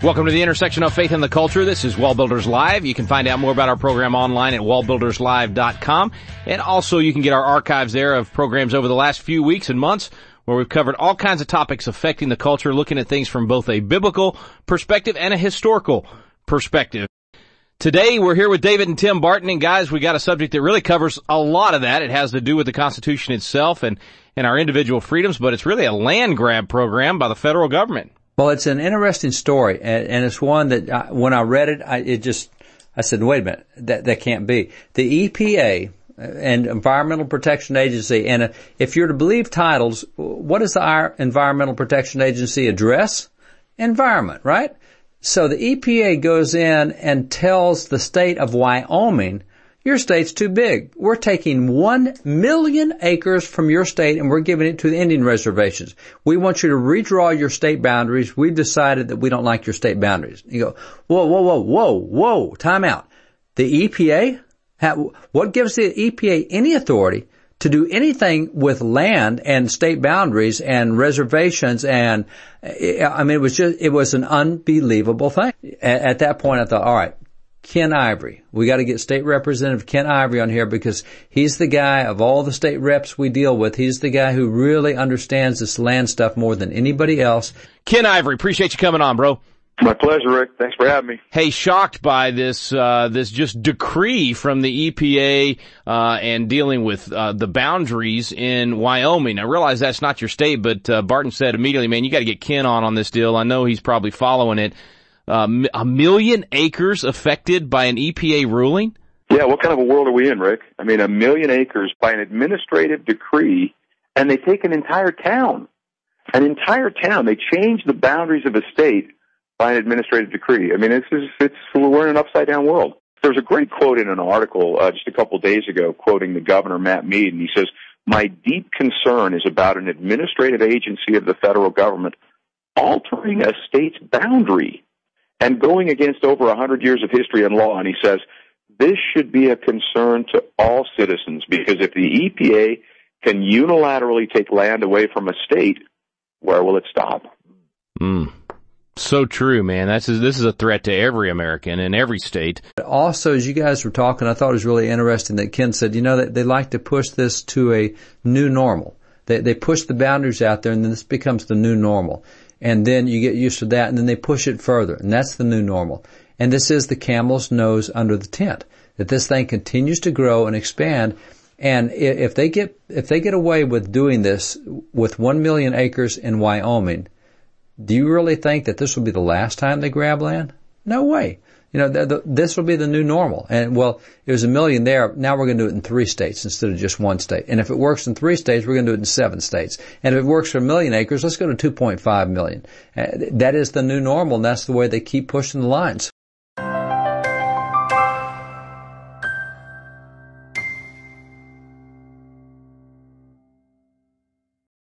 Welcome to the intersection of faith and the culture. This is Wall Builders Live. You can find out more about our program online at wallbuilderslive.com. And also you can get our archives there of programs over the last few weeks and months where we've covered all kinds of topics affecting the culture, looking at things from both a biblical perspective and a historical perspective. Today we're here with David and Tim Barton, and guys, we got a subject that really covers a lot of that. It has to do with the Constitution itself and our individual freedoms, but it's really a land grab program by the federal government. Well, it's an interesting story, and it's one that when I read it, I said, wait a minute, that can't be. The EPA and Environmental Protection Agency, and if you're to believe titles, what does our Environmental Protection Agency address? Environment, right? So the EPA goes in and tells the state of Wyoming, your state's too big. We're taking 1 million acres from your state and we're giving it to the Indian reservations. We want you to redraw your state boundaries. We've decided that we don't like your state boundaries. You go, whoa, time out. The EPA? What gives the EPA any authority to do anything with land and state boundaries and reservations? And I mean, it was an unbelievable thing. At that point, I thought, all right, Ken Ivory. We got to get State Representative Ken Ivory on here because he's the guy of all the state reps we deal with. He's the guy who really understands this land stuff more than anybody else. Ken Ivory, appreciate you coming on, bro. My pleasure, Rick. Thanks for having me. Hey, shocked by this just decree from the EPA, and dealing with, the boundaries in Wyoming. I realize that's not your state, but, Barton said immediately, man, you got to get Ken on this deal. I know he's probably following it. 1 million acres affected by an EPA ruling? Yeah, what kind of a world are we in, Rick? I mean, 1 million acres by an administrative decree, and they take an entire town. An entire town. They change the boundaries of a state by an administrative decree. I mean, we're in an upside-down world. There's a great quote in an article just a couple of days ago quoting the governor, Matt Mead, and he says, "My deep concern is about an administrative agency of the federal government altering a state's boundary and going against over 100 years of history and law." And he says, this should be a concern to all citizens, because if the EPA can unilaterally take land away from a state, where will it stop? So true, man. This is a threat to every American in every state. Also, as you guys were talking, I thought it was really interesting that Ken said, that they like to push this to a new normal. They push the boundaries out there, and then this becomes the new normal. And then you get used to that, and then they push it further, and that's the new normal. And this is the camel's nose under the tent, that this thing continues to grow and expand. And if they get away with doing this with 1 million acres in Wyoming, do you really think that this will be the last time they grab land? No way. This will be the new normal. And, well, it was 1 million there. Now we're going to do it in 3 states instead of just 1 state. And if it works in 3 states, we're going to do it in 7 states. And if it works for 1 million acres, let's go to 2.5 million. That is the new normal, and that's the way they keep pushing the lines.